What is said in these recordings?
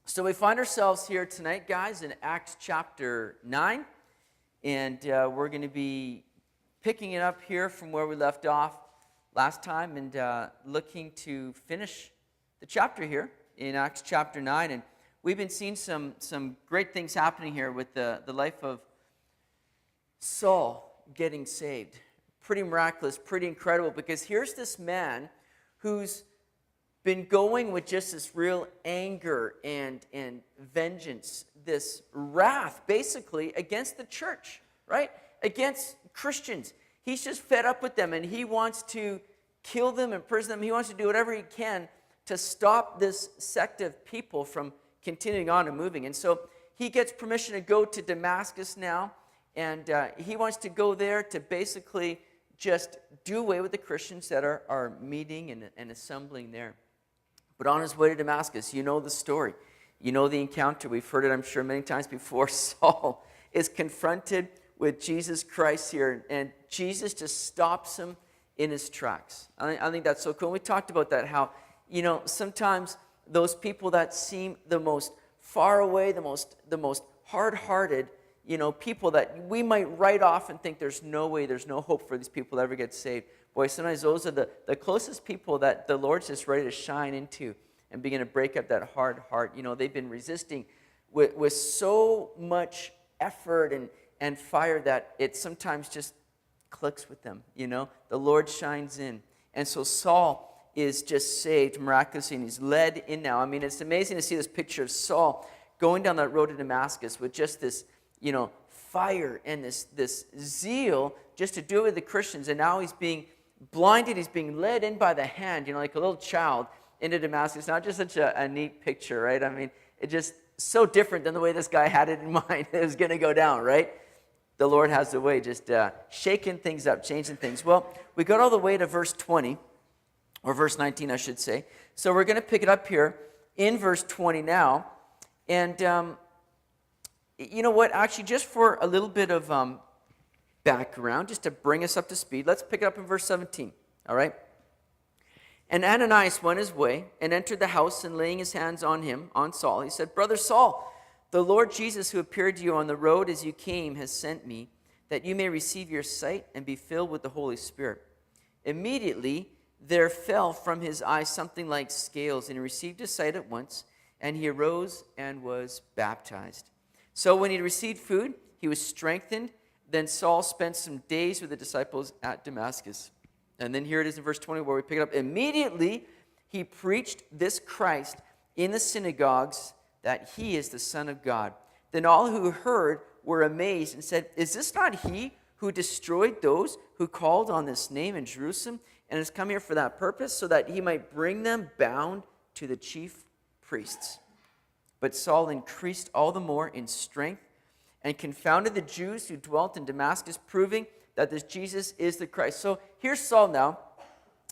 So we find ourselves here tonight, guys, in Acts chapter 9, and we're going to be picking it up here from where we left off last time and looking to finish the chapter here in Acts chapter 9. And we've been seeing some great things happening here with the life of Saul getting saved. Pretty miraculous, pretty incredible, because here's this man who's been going with just this real anger and vengeance, this wrath, basically, against the church, right? Against Christians. He's just fed up with them, and he wants to kill them, imprison them. He wants to do whatever he can to stop this sect of people from continuing on and moving. And so he gets permission to go to Damascus now, and he wants to go there to basically just do away with the Christians that are meeting and assembling there. But on his way to Damascus, you know the story. You know the encounter. We've heard it, I'm sure, many times before. Saul is confronted with Jesus Christ here, and Jesus just stops him in his tracks. I think that's so cool. And we talked about that, how, sometimes those people that seem the most far away, the most hard-hearted, people that we might write off and think there's no way, there's no hope for these people to ever get saved. Boy, sometimes those are the closest people that the Lord's just ready to shine into and begin to break up that hard heart. They've been resisting with so much effort and fire that it sometimes just clicks with them. The Lord shines in. And so Saul is just saved miraculously, and he's led in now. I mean, it's amazing to see this picture of Saul going down that road to Damascus with just this, fire and this zeal just to do it with the Christians. And now he's being blinded, he's being led in by the hand, like a little child into Damascus. Not just such a neat picture, right? I mean, it's just so different than the way this guy had it in mind. It was going to go down, right? The Lord has a way just shaking things up, changing things. Well, we got all the way to verse 20, or verse 19, I should say. So we're going to pick it up here in verse 20 now. And you know what? Actually, just for a little bit of background, just to bring us up to speed, let's pick it up in verse 17, all right? And Ananias went his way and entered the house, and laying his hands on him, on Saul, he said, "Brother Saul, the Lord Jesus, who appeared to you on the road as you came, has sent me, that you may receive your sight and be filled with the Holy Spirit." Immediately there fell from his eyes something like scales, and he received his sight at once, and he arose and was baptized. So when he received food, he was strengthened. Then Saul spent some days with the disciples at Damascus. And then here it is in verse 20 where we pick it up. Immediately he preached this Christ in the synagogues, that he is the Son of God. Then all who heard were amazed and said, "Is this not he who destroyed those who called on this name in Jerusalem, and has come here for that purpose, so that he might bring them bound to the chief priests?" But Saul increased all the more in strength and confounded the Jews who dwelt in Damascus, proving that this Jesus is the Christ. So here's Saul now.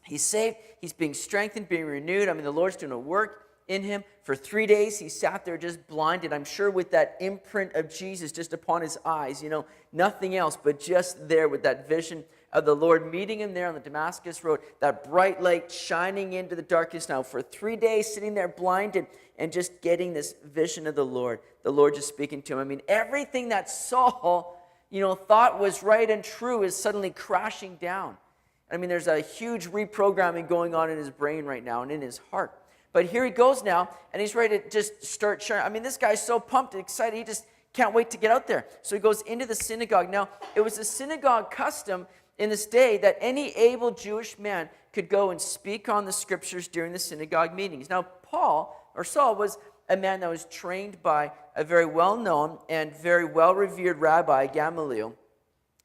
He's saved. He's being strengthened, being renewed. I mean, the Lord's doing a work in him. For 3 days, he sat there just blinded, I'm sure with that imprint of Jesus just upon his eyes, nothing else, but just there with that vision of the Lord meeting him there on the Damascus road, that bright light shining into the darkness now. For 3 days, sitting there blinded and just getting this vision of the Lord just speaking to him. I mean, everything that Saul, thought was right and true is suddenly crashing down. I mean, there's a huge reprogramming going on in his brain right now and in his heart. But here he goes now, and he's ready to just start sharing. I mean, this guy's so pumped and excited, he just can't wait to get out there. So he goes into the synagogue. Now, it was a synagogue custom in this day that any able Jewish man could go and speak on the scriptures during the synagogue meetings. Now, Saul was a man that was trained by a very well-known and very well-revered rabbi, Gamaliel.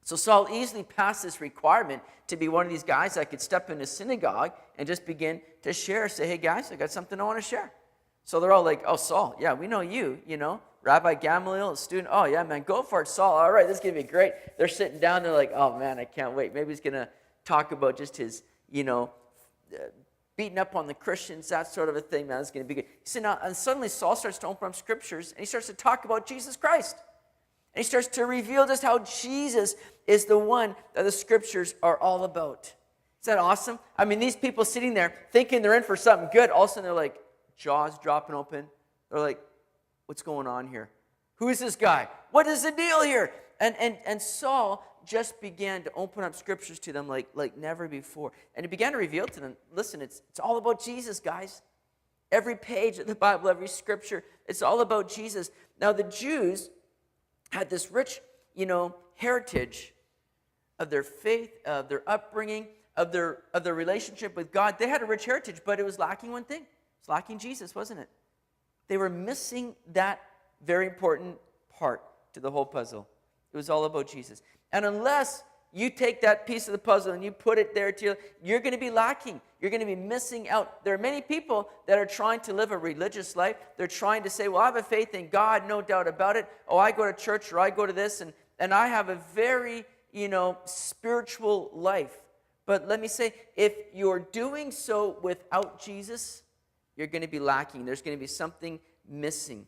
So Saul easily passed this requirement to be one of these guys that could step in a synagogue and just begin to share. Say, "Hey guys, I got something I want to share." So they're all like, "Oh, Saul, yeah, we know you, Rabbi Gamaliel, a student. Oh, yeah, man, go for it, Saul. All right, this is going to be great." They're sitting down. They're like, "Oh, man, I can't wait. Maybe he's going to talk about just his, beating up on the Christians, that sort of a thing. Man, it's going to be good." So now, and suddenly Saul starts to open up scriptures, and he starts to talk about Jesus Christ. And he starts to reveal just how Jesus is the one that the scriptures are all about. Is that awesome? I mean, these people sitting there thinking they're in for something good, all of a sudden they're like, jaws dropping open. They're like, What's going on here? Who is this guy? What is the deal here? And Saul just began to open up scriptures to them like never before. And he began to reveal to them, listen, it's all about Jesus, guys. Every page of the Bible, every scripture, it's all about Jesus. Now, the Jews had this rich, heritage of their faith, of their upbringing, of their relationship with God. They had a rich heritage, but it was lacking one thing. It's lacking Jesus, wasn't it? They were missing that very important part to the whole puzzle. It was all about Jesus. And unless you take that piece of the puzzle and you put it there, you're going to be lacking. You're going to be missing out. There are many people that are trying to live a religious life. They're trying to say, well, I have a faith in God, no doubt about it. Oh, I go to church or I go to this, and I have a very, spiritual life. But let me say, if you're doing so without Jesus, you're going to be lacking. There's going to be something missing.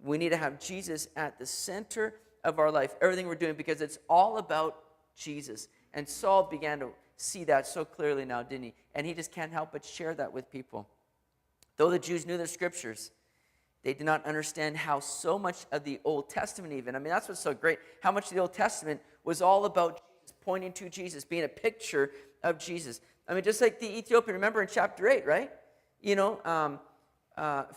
We need to have Jesus at the center of our life, everything we're doing, because it's all about Jesus. And Saul began to see that so clearly now, didn't he? And he just can't help but share that with people. Though the Jews knew their scriptures, they did not understand how so much of the Old Testament even, that's what's so great, how much of the Old Testament was all about Jesus, pointing to Jesus, being a picture of Jesus. Just like the Ethiopian, remember in chapter 8, right?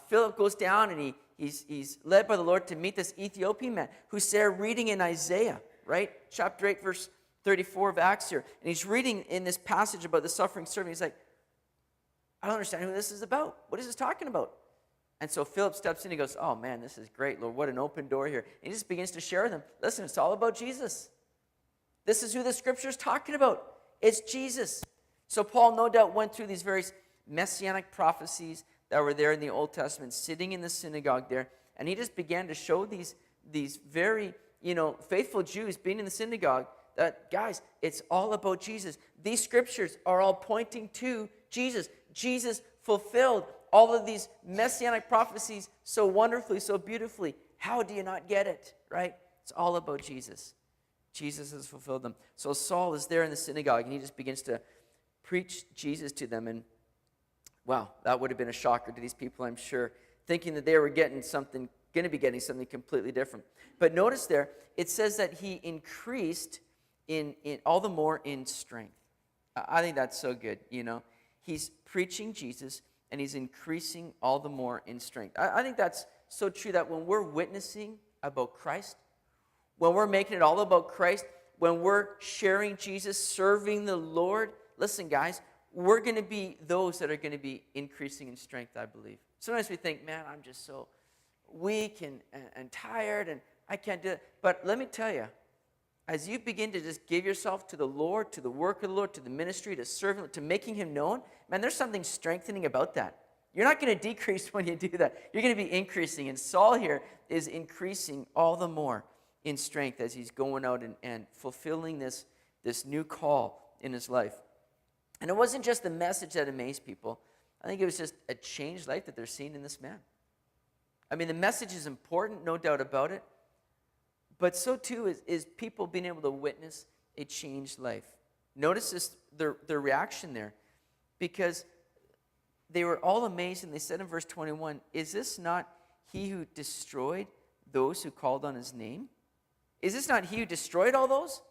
Philip goes down and he's led by the Lord to meet this Ethiopian man who's there reading in Isaiah, right? Chapter 8, verse 34 of Acts here. And he's reading in this passage about the suffering servant. He's like, I don't understand who this is about. What is this talking about? And so Philip steps in and he goes, oh man, this is great, Lord. What an open door here. And he just begins to share with them, listen, it's all about Jesus. This is who the scripture is talking about. It's Jesus. So Paul no doubt went through these various messianic prophecies that were there in the Old Testament, sitting in the synagogue there, and he just began to show these very, faithful Jews being in the synagogue that, guys, it's all about Jesus. These scriptures are all pointing to Jesus. Jesus fulfilled all of these messianic prophecies so wonderfully, so beautifully. How do you not get it, right? It's all about Jesus. Jesus has fulfilled them. So Saul is there in the synagogue, and he just begins to preach Jesus to them, and wow, that would have been a shocker to these people, I'm sure, thinking that they were going to be getting something completely different. But notice there, it says that he increased in all the more in strength. I think that's so good, He's preaching Jesus, and he's increasing all the more in strength. I think that's so true that when we're witnessing about Christ, when we're making it all about Christ, when we're sharing Jesus, serving the Lord, listen, guys, we're going to be those that are going to be increasing in strength, I believe. Sometimes we think, man, I'm just so weak and tired, and I can't do it. But let me tell you, as you begin to just give yourself to the Lord, to the work of the Lord, to the ministry, to serving, to making him known, man, there's something strengthening about that. You're not going to decrease when you do that. You're going to be increasing. And Saul here is increasing all the more in strength as he's going out and fulfilling this new call in his life. And it wasn't just the message that amazed people. I think it was just a changed life that they're seeing in this man. The message is important, no doubt about it. But so too is people being able to witness a changed life. Notice their reaction there. Because they were all amazed, and they said in verse 21, is this not he who destroyed those who called on his name? Is this not he who destroyed all those?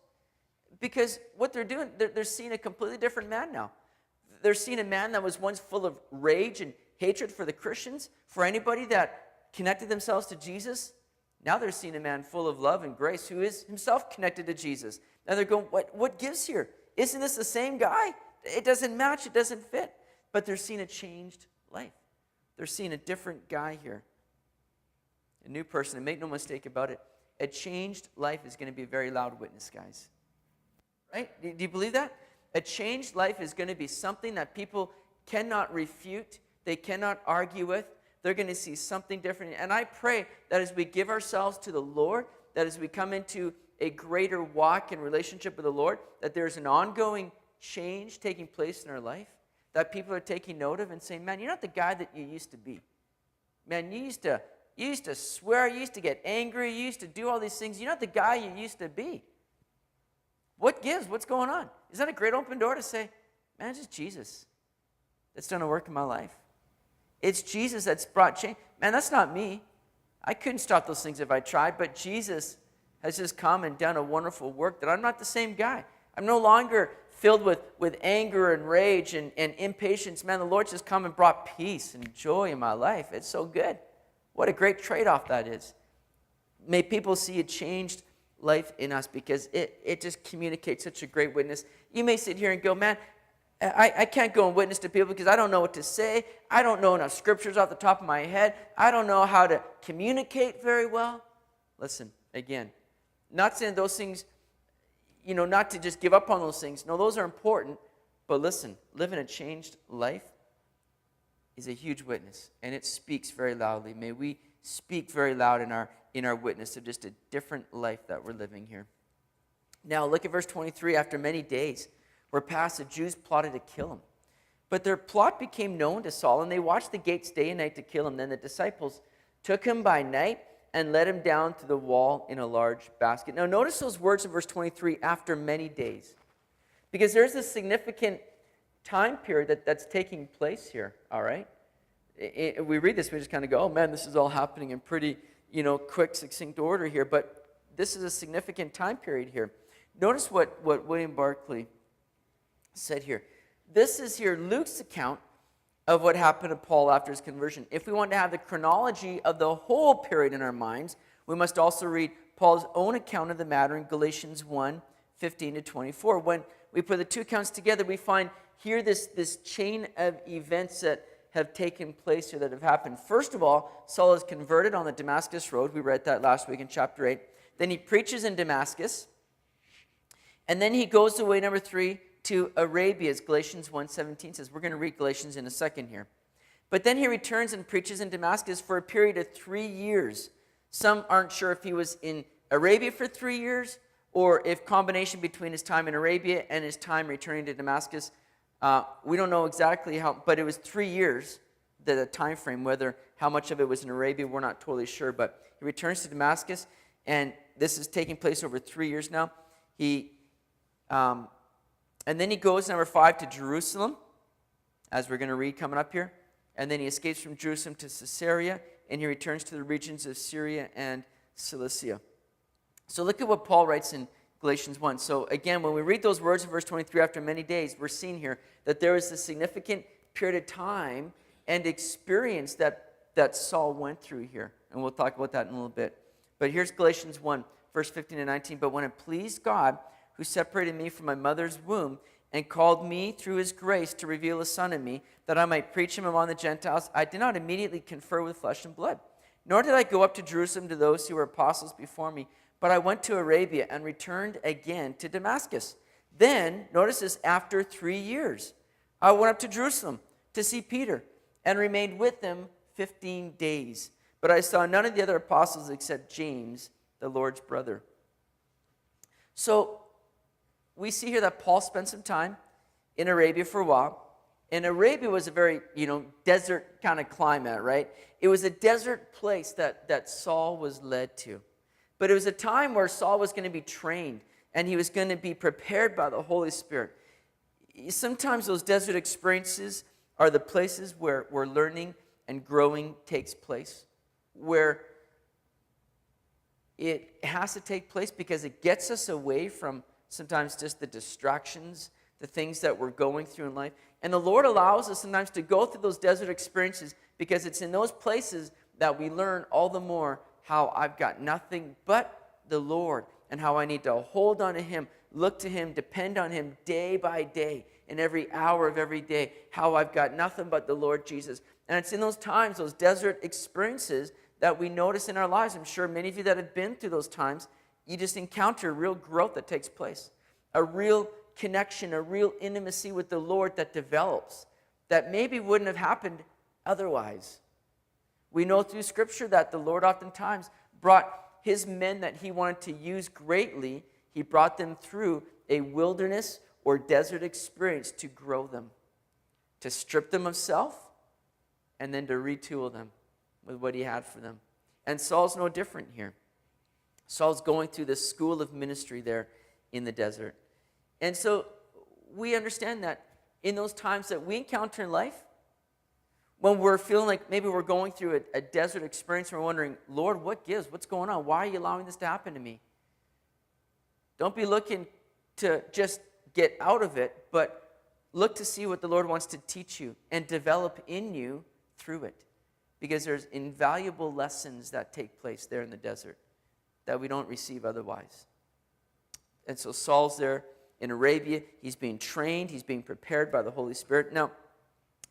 Because what they're doing, they're seeing a completely different man now. They're seeing a man that was once full of rage and hatred for the Christians, for anybody that connected themselves to Jesus. Now they're seeing a man full of love and grace who is himself connected to Jesus. Now they're going, what gives here? Isn't this the same guy? It doesn't match, it doesn't fit. But they're seeing a changed life. They're seeing a different guy here. A new person, and make no mistake about it, a changed life is going to be a very loud witness, guys. Right? Do you believe that? A changed life is going to be something that people cannot refute, they cannot argue with. They're going to see something different. And I pray that as we give ourselves to the Lord, that as we come into a greater walk and relationship with the Lord, that there's an ongoing change taking place in our life, that people are taking note of and saying, man, you're not the guy that you used to be. Man, you used to swear, you used to get angry, you used to do all these things. You're not the guy you used to be. What gives? What's going on? Is that a great open door to say, man, it's just Jesus that's done a work in my life. It's Jesus that's brought change. Man, that's not me. I couldn't stop those things if I tried, but Jesus has just come and done a wonderful work that I'm not the same guy. I'm no longer filled with anger and rage and impatience. Man, the Lord's just come and brought peace and joy in my life. It's so good. What a great trade-off that is. May people see a changed life in us because it just communicates such a great witness. You may sit here and go, man, I can't go and witness to people because I don't know what to say. I don't know enough scriptures off the top of my head. I don't know how to communicate very well. Listen, again, not saying those things, not to just give up on those things. No, those are important. But listen, living a changed life is a huge witness, and it speaks very loudly. May we speak very loud in our witness of just a different life that we're living here. Now, look at verse 23. After many days were past, the Jews plotted to kill him. But their plot became known to Saul, and they watched the gates day and night to kill him. Then the disciples took him by night and let him down to the wall in a large basket. Now, notice those words in verse 23, after many days. Because there's a significant time period that's taking place here, all right? We read this, we just kind of go, oh man, this is all happening in pretty, quick, succinct order here. But this is a significant time period here. Notice what William Barclay said here. This is here Luke's account of what happened to Paul after his conversion. If we want to have the chronology of the whole period in our minds, we must also read Paul's own account of the matter in Galatians 1:15-24. When we put the two accounts together, we find here this chain of events that have taken place here that have happened. First of all, Saul is converted on the Damascus Road. We read that last week in chapter 8. Then he preaches in Damascus. And then he goes away, number 3, to Arabia, as Galatians 1:17 says. We're going to read Galatians in a second here. But then he returns and preaches in Damascus for a period of 3 years. Some aren't sure if he was in Arabia for 3 years or if combination between his time in Arabia and his time returning to Damascus. We don't know exactly how, but it was 3 years, the time frame. Whether how much of it was in Arabia, we're not totally sure. But he returns to Damascus, and this is taking place over 3 years now. And then he goes, number 5, to Jerusalem, as we're going to read coming up here. And then he escapes from Jerusalem to Caesarea, and he returns to the regions of Syria and Cilicia. So look at what Paul writes in Galatians 1. So again, when we read those words in verse 23, after many days, we're seeing here that there is a significant period of time and experience that Saul went through here. And we'll talk about that in a little bit. But here's Galatians 1, verse 15-19. But when it pleased God, who separated me from my mother's womb and called me through his grace to reveal a son in me, that I might preach him among the Gentiles, I did not immediately confer with flesh and blood. Nor did I go up to Jerusalem to those who were apostles before me, but I went to Arabia and returned again to Damascus. Then, notice this, after 3 years, I went up to Jerusalem to see Peter and remained with them 15 days. But I saw none of the other apostles except James, the Lord's brother. So, we see here that Paul spent some time in Arabia for a while. And Arabia was a very, desert kind of climate, right? It was a desert place that Saul was led to. But it was a time where Saul was going to be trained and he was going to be prepared by the Holy Spirit. Sometimes those desert experiences are the places where learning and growing takes place, where it has to take place because it gets us away from sometimes just the distractions, the things that we're going through in life. And the Lord allows us sometimes to go through those desert experiences because it's in those places that we learn all the more how I've got nothing but the Lord and how I need to hold on to him, look to him, depend on him day by day, in every hour of every day, how I've got nothing but the Lord Jesus. And it's in those times, those desert experiences, that we notice in our lives. I'm sure many of you that have been through those times, you just encounter real growth that takes place, a real connection, a real intimacy with the Lord that develops, that maybe wouldn't have happened otherwise. We know through Scripture that the Lord oftentimes brought his men that he wanted to use greatly, he brought them through a wilderness or desert experience to grow them, to strip them of self, and then to retool them with what he had for them. And Saul's no different here. Saul's going through this school of ministry there in the desert. And so we understand that in those times that we encounter in life, when we're feeling like maybe we're going through a desert experience and we're wondering, Lord, what gives? What's going on? Why are you allowing this to happen to me? Don't be looking to just get out of it, but look to see what the Lord wants to teach you and develop in you through it. Because there's invaluable lessons that take place there in the desert that we don't receive otherwise. And so Saul's there in Arabia. He's being trained. He's being prepared by the Holy Spirit. Now,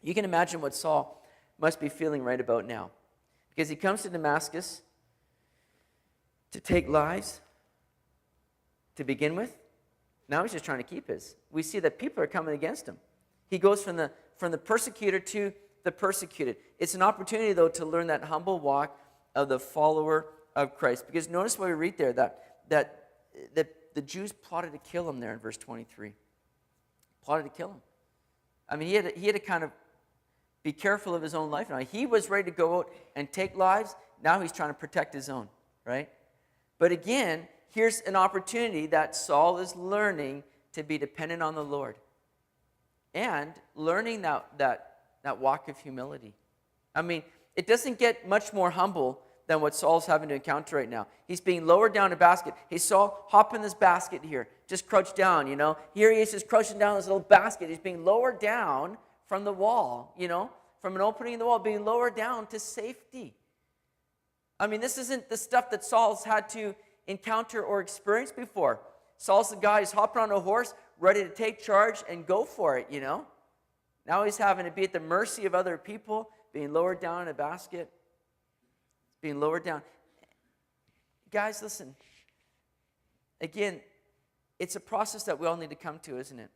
you can imagine what Saul must be feeling right about now. Because he comes to Damascus to take lives to begin with. Now he's just trying to keep his. We see that people are coming against him. He goes from the persecutor to the persecuted. It's an opportunity, though, to learn that humble walk of the follower of Christ. Because notice what we read there, that the Jews plotted to kill him there in verse 23. Plotted to kill him. I mean, he had to kind of be careful of his own life now. He was ready to go out and take lives. Now he's trying to protect his own, right? But again, here's an opportunity that Saul is learning to be dependent on the Lord. And learning that walk of humility. I mean, it doesn't get much more humble than what Saul's having to encounter right now. He's being lowered down a basket. Hey, Saul, hop in this basket here. Just crouch down, you know. Here he is just crouching down this little basket. He's being lowered down from the wall, you know, from an opening in the wall, being lowered down to safety. I mean, this isn't the stuff that Saul's had to encounter or experience before. Saul's the guy who's hopping on a horse, ready to take charge and go for it, you know. Now he's having to be at the mercy of other people, being lowered down in a basket, being lowered down. Guys, listen. Again, it's a process that we all need to come to, isn't it?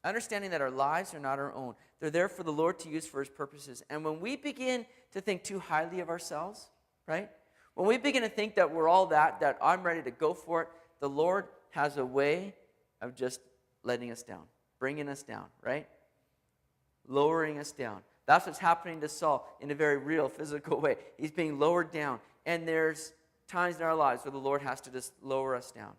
Understanding that our lives are not our own. They're there for the Lord to use for his purposes. And when we begin to think too highly of ourselves, right? When we begin to think that we're all that I'm ready to go for it, the Lord has a way of just letting us down, bringing us down, right? Lowering us down. That's what's happening to Saul in a very real, physical way. He's being lowered down. And there's times in our lives where the Lord has to just lower us down.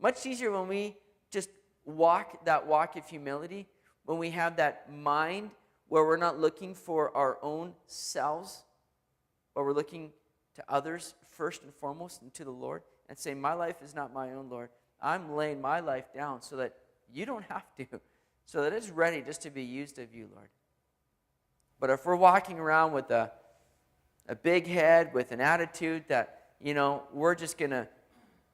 Much easier when we just walk that walk of humility, when we have that mind where we're not looking for our own selves, but we're looking to others first and foremost and to the Lord and say, my life is not my own, Lord. I'm laying my life down so that you don't have to, so that it's ready just to be used of you, Lord. But if we're walking around with a big head, with an attitude that, you know, we're just going to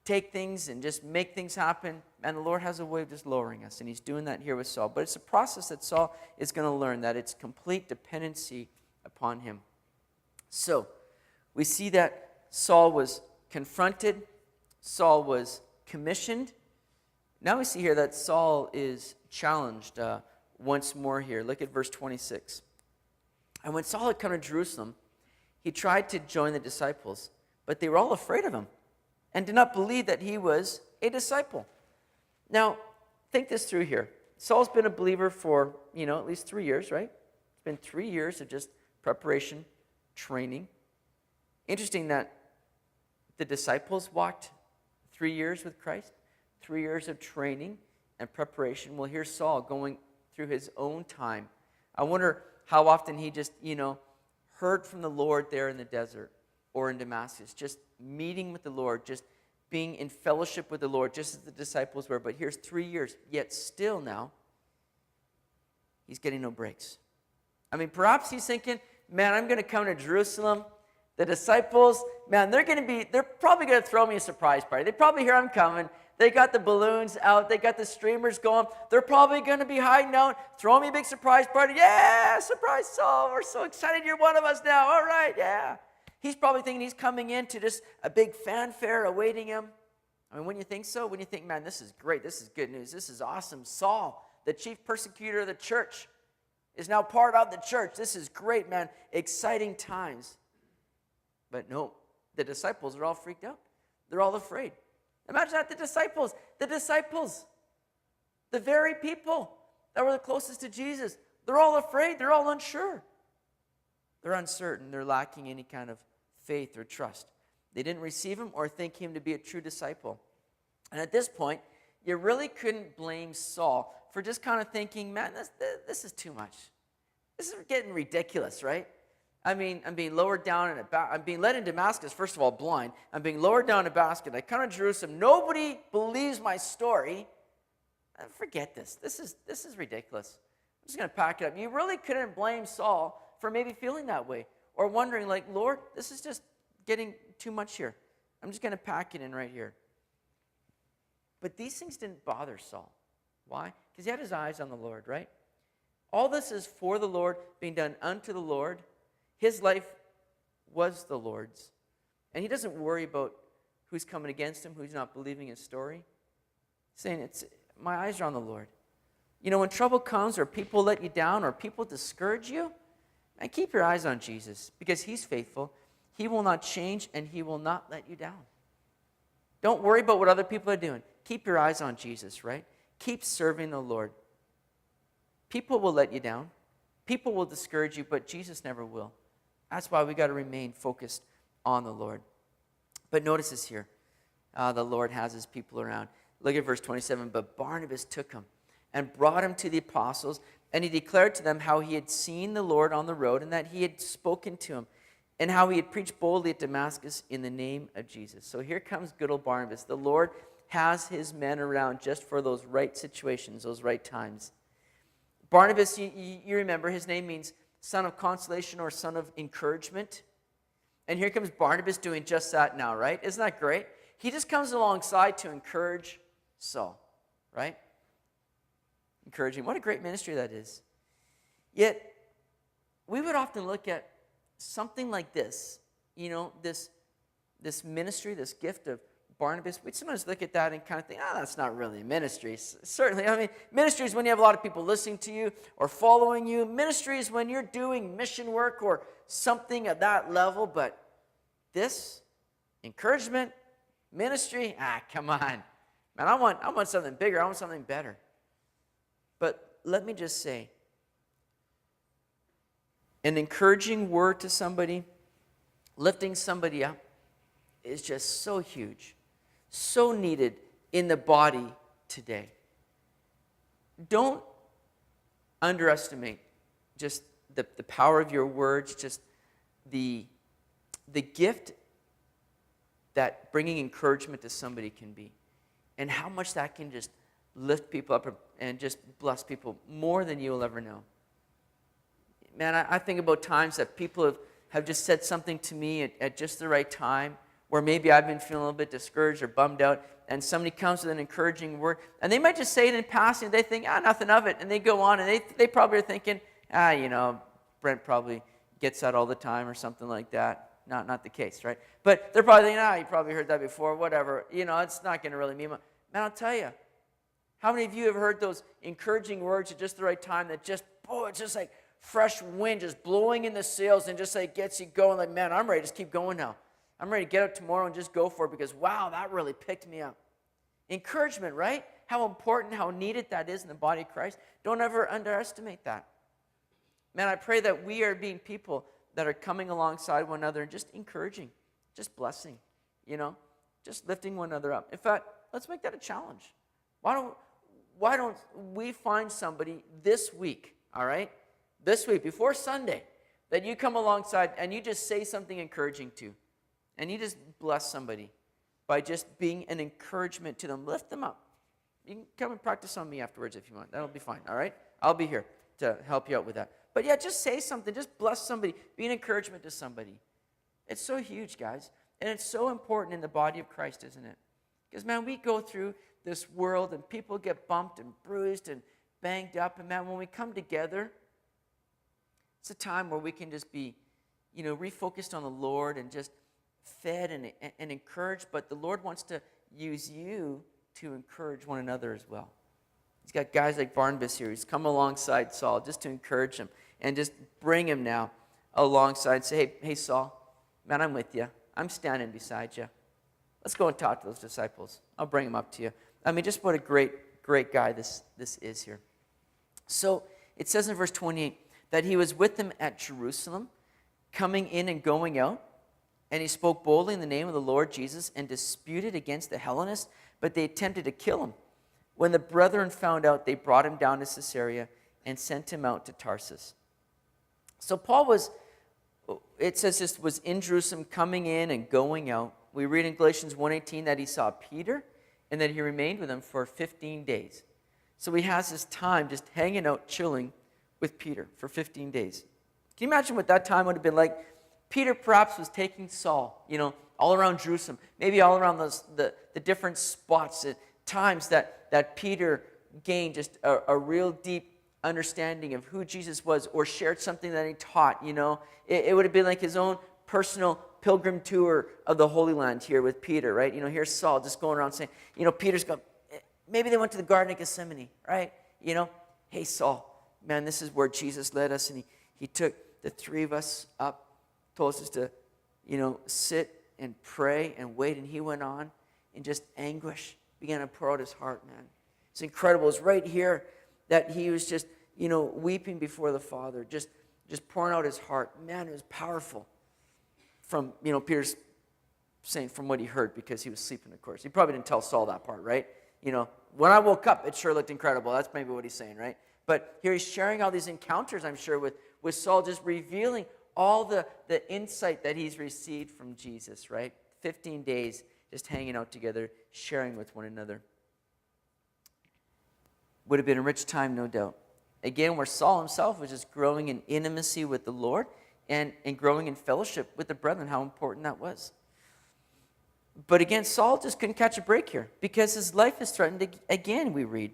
take things and just make things happen, and the Lord has a way of just lowering us, and he's doing that here with Saul. But it's a process that Saul is going to learn, that it's complete dependency upon him. So, we see that Saul was confronted, Saul was commissioned. Now we see here that Saul is challenged once more here. Look at verse 26. And when Saul had come to Jerusalem, he tried to join the disciples, but they were all afraid of him and did not believe that he was a disciple. Now, think this through here. Saul's been a believer for, at least 3 years, right? It's been 3 years of just preparation, training. Interesting that the disciples walked 3 years with Christ, 3 years of training and preparation. Well, here's Saul going through his own time. I wonder how often he just, heard from the Lord there in the desert or in Damascus, just meeting with the Lord, just being in fellowship with the Lord, just as the disciples were. But here's 3 years, yet still now, he's getting no breaks. I mean, perhaps he's thinking, man, I'm going to come to Jerusalem. The disciples, man, they're probably going to throw me a surprise party. They probably hear I'm coming. They got the balloons out. They got the streamers going. They're probably going to be hiding out, throwing me a big surprise party. Yeah, surprise, Saul. We're so excited you're one of us now. All right, yeah. He's probably thinking he's coming in to just a big fanfare awaiting him. I mean, wouldn't you think so? Wouldn't you think, man, this is great. This is good news. This is awesome. Saul, the chief persecutor of the church, is now part of the church. This is great, man. Exciting times. But no, the disciples are all freaked out. They're all afraid. Imagine that, the disciples, the very people that were the closest to Jesus, they're all afraid. They're all unsure. They're uncertain. They're lacking any kind of faith or trust. They didn't receive him or think him to be a true disciple. And at this point, you really couldn't blame Saul for just kind of thinking, man, this is too much. This is getting ridiculous, right? I mean, I'm being lowered down I'm being led in Damascus, first of all, blind. I'm being lowered down in a basket. I come to Jerusalem. Nobody believes my story. Forget this. This is ridiculous. I'm just going to pack it up. You really couldn't blame Saul for maybe feeling that way or wondering, like, Lord, this is just getting too much here. I'm just going to pack it in right here. But these things didn't bother Saul. Why? Because he had his eyes on the Lord, right? All this is for the Lord, being done unto the Lord. His life was the Lord's. And he doesn't worry about who's coming against him, who's not believing his story. He's saying, my eyes are on the Lord. You know, when trouble comes or people let you down or people discourage you, and keep your eyes on Jesus because he's faithful. He will not change and he will not let you down. Don't worry about what other people are doing. Keep your eyes on Jesus, right? Keep serving the Lord. People will let you down. People will discourage you, but Jesus never will. That's why we got to remain focused on the Lord. But notice this here. The Lord has his people around. Look at verse 27. But Barnabas took him and brought him to the apostles, and he declared to them how he had seen the Lord on the road and that he had spoken to him, and how he had preached boldly at Damascus in the name of Jesus. So here comes good old Barnabas. The Lord has his men around just for those right situations, those right times. Barnabas, you remember, his name means son of consolation or son of encouragement. And here comes Barnabas doing just that now, right? Isn't that great? He just comes alongside to encourage Saul, right? Encouraging. What a great ministry that is. Yet, we would often look at something like this, you know, this ministry, this gift of Barnabas. We'd sometimes look at that and kind of think, that's not really a ministry. Certainly, I mean, ministry is when you have a lot of people listening to you or following you. Ministry is when you're doing mission work or something at that level. But this, encouragement, ministry, come on. Man, I want something bigger. I want something better. But let me just say, an encouraging word to somebody, lifting somebody up, is just so huge, so needed in the body today. Don't underestimate just the power of your words, just the gift that bringing encouragement to somebody can be, and how much that can just lift people up and just bless people more than you will ever know. Man, I think about times that people have just said something to me at just the right time, where maybe I've been feeling a little bit discouraged or bummed out, and somebody comes with an encouraging word, and they might just say it in passing, they think, nothing of it, and they go on, and they probably are thinking, Brent probably gets that all the time or something like that. Not the case, right? But they're probably thinking, you probably heard that before, whatever. It's not going to really mean much. Man, I'll tell you, how many of you have heard those encouraging words at just the right time that just, it's just like fresh wind just blowing in the sails and just like gets you going, like, man, I'm ready to just keep going now. I'm ready to get up tomorrow and just go for it because, wow, that really picked me up. Encouragement, right? How important, how needed that is in the body of Christ. Don't ever underestimate that. Man, I pray that we are being people that are coming alongside one another and just encouraging, just blessing, just lifting one another up. In fact, let's make that a challenge. Why don't we find somebody this week, all right? This week, before Sunday, that you come alongside and you just say something encouraging to. And you just bless somebody by just being an encouragement to them. Lift them up. You can come and practice on me afterwards if you want. That'll be fine, all right? I'll be here to help you out with that. But yeah, just say something. Just bless somebody. Be an encouragement to somebody. It's so huge, guys. And it's so important in the body of Christ, isn't it? Because, man, we go through this world and people get bumped and bruised and banged up. And, man, when we come together, it's a time where we can just be, refocused on the Lord and just fed and encouraged. But the Lord wants to use you to encourage one another as well. He's got guys like Barnabas here. He's come alongside Saul just to encourage him and just bring him now alongside and say, hey, Saul, man, I'm with you. I'm standing beside you. Let's go and talk to those disciples. I'll bring them up to you. I mean, just what a great guy this is here. So it says in verse 28 that he was with them at Jerusalem, coming in and going out, and he spoke boldly in the name of the Lord Jesus and disputed against the Hellenists, but they attempted to kill him. When the brethren found out, they brought him down to Caesarea and sent him out to Tarsus. So Paul was, it says this, was in Jerusalem, coming in and going out. We read in Galatians 1:18 that he saw Peter and that he remained with him for 15 days. So he has this time just hanging out, chilling with Peter for 15 days. Can you imagine what that time would have been like? Peter perhaps was taking Saul, all around Jerusalem, maybe all around the different spots, times that Peter gained just a real deep understanding of who Jesus was, or shared something that he taught. It would have been like his own personal pilgrim tour of the Holy Land here with Peter, right? Here's Saul just going around saying, Peter's going, maybe they went to the Garden of Gethsemane, right? Hey, Saul, man, this is where Jesus led us, and he took the three of us up, told us to, sit and pray and wait, and he went on in just anguish, began to pour out his heart, man. It's incredible. It's right here that he was just, weeping before the Father, just pouring out his heart. Man, it was powerful. From, Peter's saying from what he heard, because he was sleeping, of course. He probably didn't tell Saul that part, right? When I woke up, it sure looked incredible. That's maybe what he's saying, right? But here he's sharing all these encounters, I'm sure, with Saul, just revealing all the insight that he's received from Jesus, right? 15 days just hanging out together, sharing with one another. Would have been a rich time, no doubt. Again, where Saul himself was just growing in intimacy with the Lord and growing in fellowship with the brethren, how important that was. But again, Saul just couldn't catch a break here because his life is threatened again, we read.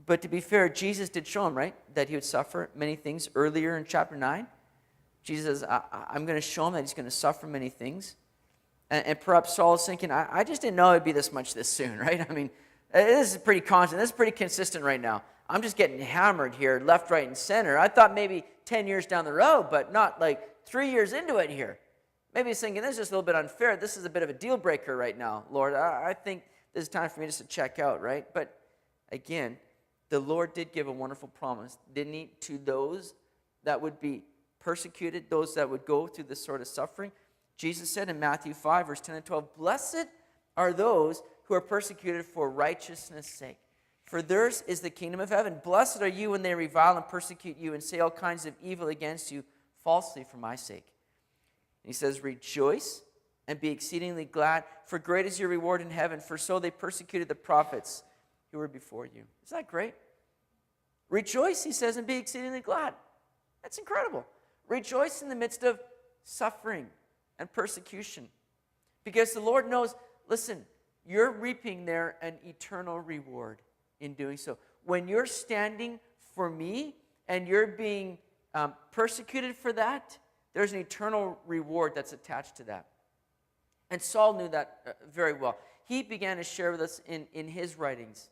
But to be fair, Jesus did show him, right, that he would suffer many things earlier in chapter 9. Jesus says, I'm going to show him that he's going to suffer many things. And perhaps Saul is thinking, I just didn't know it would be this much this soon, right? I mean, this is pretty constant. This is pretty consistent right now. I'm just getting hammered here, left, right, and center. I thought maybe 10 years down the road, but not like 3 years into it here. Maybe he's thinking, this is just a little bit unfair. This is a bit of a deal breaker right now, Lord. I think this is time for me just to check out, right? But again, the Lord did give a wonderful promise, didn't he, to those that would be persecuted, those that would go through this sort of suffering. Jesus said in Matthew 5, verse 10 and 12, blessed are those who are persecuted for righteousness' sake, for theirs is the kingdom of heaven. Blessed are you when they revile and persecute you and say all kinds of evil against you falsely for my sake. And he says, rejoice and be exceedingly glad, for great is your reward in heaven, for so they persecuted the prophets who were before you. Isn't that great? Rejoice, he says, and be exceedingly glad. That's incredible. Rejoice in the midst of suffering and persecution, because the Lord knows, listen, you're reaping there an eternal reward in doing so. When you're standing for me and you're being persecuted for that, there's an eternal reward that's attached to that. And Saul knew that very well. He began to share with us in his writings,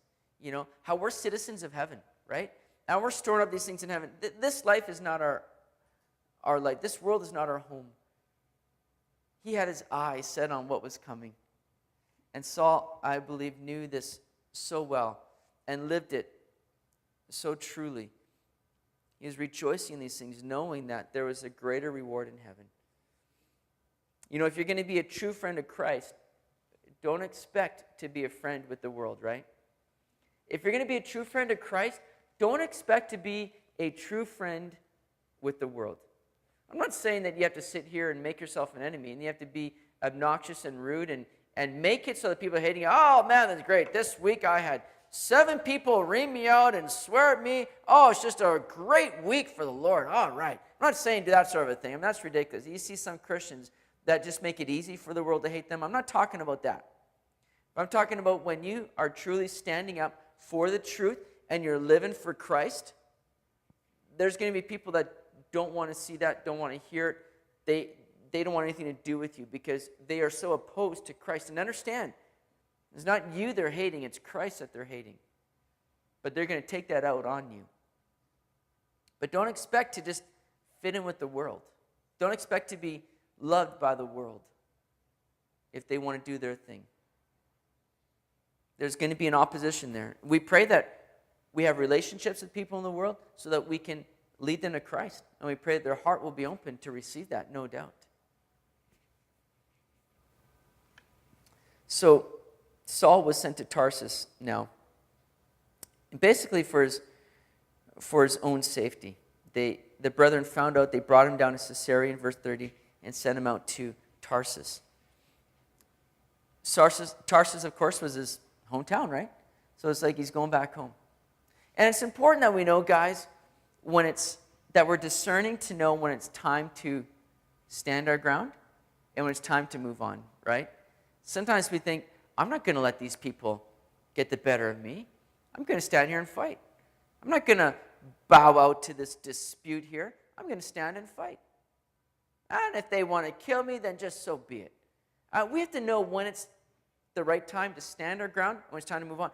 how we're citizens of heaven, right? And we're storing up these things in heaven. This life is not our life. This world is not our home. He had his eyes set on what was coming. And Saul, I believe, knew this so well and lived it so truly. He was rejoicing in these things, knowing that there was a greater reward in heaven. If you're going to be a true friend of Christ, don't expect to be a friend with the world, right? If you're going to be a true friend of Christ, don't expect to be a true friend with the world. I'm not saying that you have to sit here and make yourself an enemy and you have to be obnoxious and rude and make it so that people are hating you. Oh, man, that's great. This week I had 7 people ring me out and swear at me. Oh, it's just a great week for the Lord. All right. I'm not saying do that sort of a thing. That's ridiculous. You see some Christians that just make it easy for the world to hate them. I'm not talking about that. I'm talking about when you are truly standing up for the truth and you're living for Christ, there's going to be people that don't want to see that, don't want to hear it. They don't want anything to do with you because they are so opposed to Christ. And understand, it's not you they're hating, it's Christ that they're hating. But they're going to take that out on you. But don't expect to just fit in with the world. Don't expect to be loved by the world if they want to do their thing. There's going to be an opposition there. We pray that we have relationships with people in the world so that we can lead them to Christ. And we pray that their heart will be open to receive that, no doubt. So Saul was sent to Tarsus now. And basically for his own safety. They the brethren found out, they brought him down to Caesarea in verse 30 and sent him out to Tarsus. Tarsus, of course, was his hometown, right? So it's like he's going back home. And it's important that we know, guys, that we're discerning to know when it's time to stand our ground and when it's time to move on, right? Sometimes we think, I'm not going to let these people get the better of me. I'm going to stand here and fight. I'm not going to bow out to this dispute here. I'm going to stand and fight. And if they want to kill me, then just so be it. We have to know when it's the right time to stand our ground, when it's time to move on.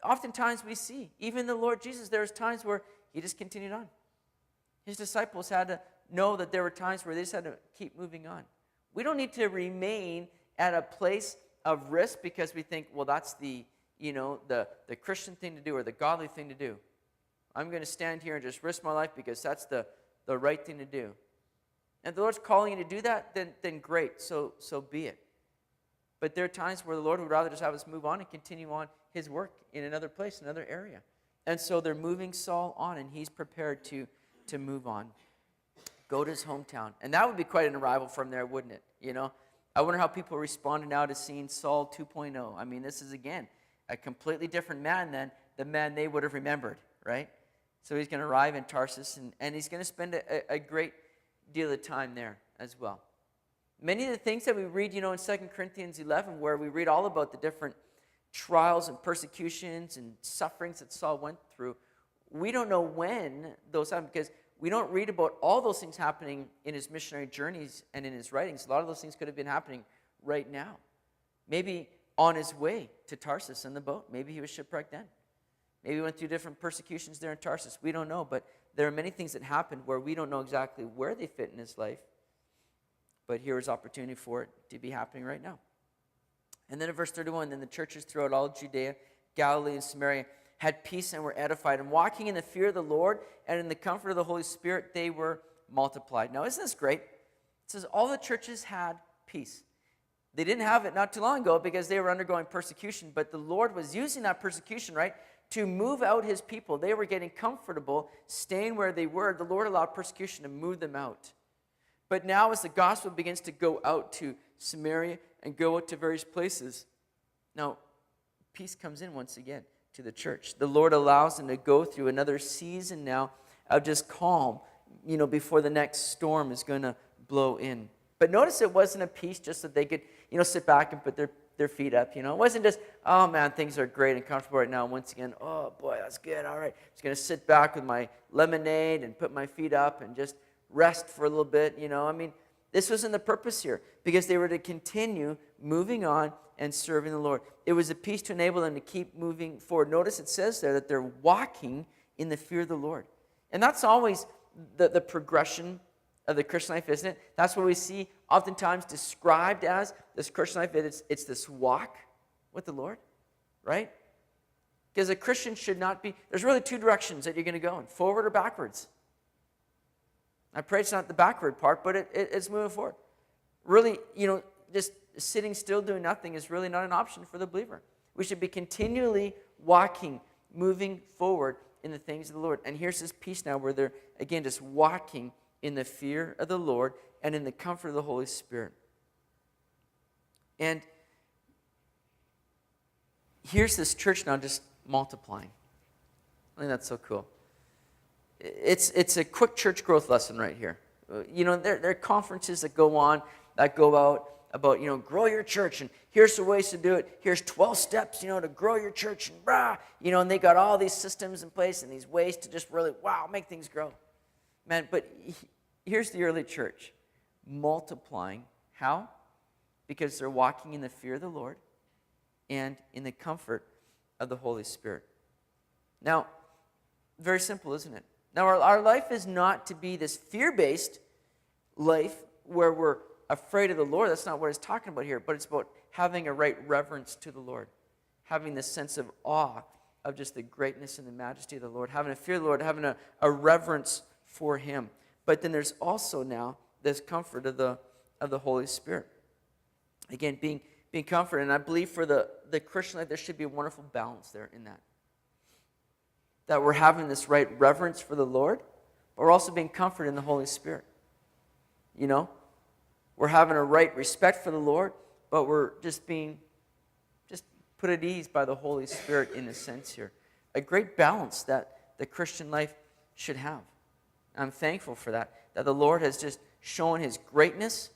Oftentimes we see, even the Lord Jesus, there's times where he just continued on. His disciples had to know that there were times where they just had to keep moving on. We don't need to remain at a place of risk because we think, well, that's the Christian thing to do or the godly thing to do. I'm going to stand here and just risk my life because that's the right thing to do. And if the Lord's calling you to do that, then great, so be it. But there are times where the Lord would rather just have us move on and continue on his work in another place, another area. And so they're moving Saul on, and he's prepared to move on. Go to his hometown. And that would be quite an arrival from there, wouldn't it? I wonder how people responded now to seeing Saul 2.0. I mean, this is, again, a completely different man than the man they would have remembered, right? So he's going to arrive in Tarsus, and he's going to spend a great deal of time there as well. Many of the things that we read, in 2 Corinthians 11, where we read all about the different trials and persecutions and sufferings that Saul went through, we don't know when those happened because we don't read about all those things happening in his missionary journeys and in his writings. A lot of those things could have been happening right now. Maybe on his way to Tarsus in the boat. Maybe he was shipwrecked then. Maybe he went through different persecutions there in Tarsus. We don't know, but there are many things that happened where we don't know exactly where they fit in his life. But here is opportunity for it to be happening right now. And then in verse 31, then the churches throughout all Judea, Galilee, and Samaria had peace and were edified. And walking in the fear of the Lord and in the comfort of the Holy Spirit, they were multiplied. Now, isn't this great? It says all the churches had peace. They didn't have it not too long ago because they were undergoing persecution, but the Lord was using that persecution, right, to move out his people. They were getting comfortable, staying where they were. The Lord allowed persecution to move them out. But now as the gospel begins to go out to Samaria and go out to various places, now peace comes in once again to the church. The Lord allows them to go through another season now of just calm, before the next storm is going to blow in. But notice it wasn't a peace just that they could, sit back and put their feet up, It wasn't just, oh man, things are great and comfortable right now. Once again, oh boy, that's good, all right. I'm just going to sit back with my lemonade and put my feet up and just rest for a little bit, This wasn't the purpose here because they were to continue moving on and serving the Lord. It was a peace to enable them to keep moving forward. Notice it says there that they're walking in the fear of the Lord. And that's always the progression of the Christian life, isn't it? That's what we see oftentimes described as this Christian life. It's this walk with the Lord, right? Because a Christian should not be, there's really two directions that you're going to go in, forward or backwards. I pray it's not the backward part, but it's moving forward. Really, just sitting still doing nothing is really not an option for the believer. We should be continually walking, moving forward in the things of the Lord. And here's this piece now where they're, again, just walking in the fear of the Lord and in the comfort of the Holy Spirit. And here's this church now just multiplying. I think that's so cool. It's a quick church growth lesson right here. There are conferences that go out about, grow your church, and here's the ways to do it. Here's 12 steps, to grow your church, and and they got all these systems in place and these ways to just really, make things grow. Man, but here's the early church, multiplying. How? Because they're walking in the fear of the Lord and in the comfort of the Holy Spirit. Now, very simple, isn't it? Now, our life is not to be this fear-based life where we're afraid of the Lord. That's not what it's talking about here, but it's about having a right reverence to the Lord, having this sense of awe of just the greatness and the majesty of the Lord, having a fear of the Lord, having a reverence for him. But then there's also now this comfort of the Holy Spirit. Again, being comforted. And I believe for the Christian life, there should be a wonderful balance there in that. That we're having this right reverence for the Lord, but we're also being comforted in the Holy Spirit. You know, we're having a right respect for the Lord, but we're just being put at ease by the Holy Spirit in a sense here. A great balance that the Christian life should have. I'm thankful for that the Lord has just shown his greatness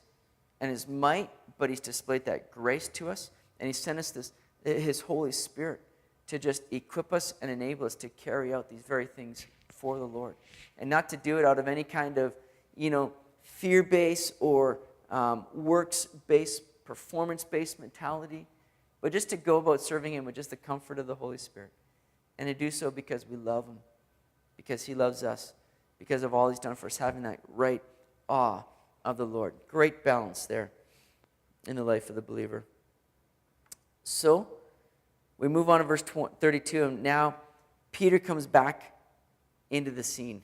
and his might, but he's displayed that grace to us, and he sent us his Holy Spirit to just equip us and enable us to carry out these very things for the Lord. And not to do it out of any kind of, fear-based or works-based, performance-based mentality, but just to go about serving him with just the comfort of the Holy Spirit. And to do so because we love him, because he loves us, because of all he's done for us, having that right awe of the Lord. Great balance there in the life of the believer. So, we move on to verse 32, and now Peter comes back into the scene.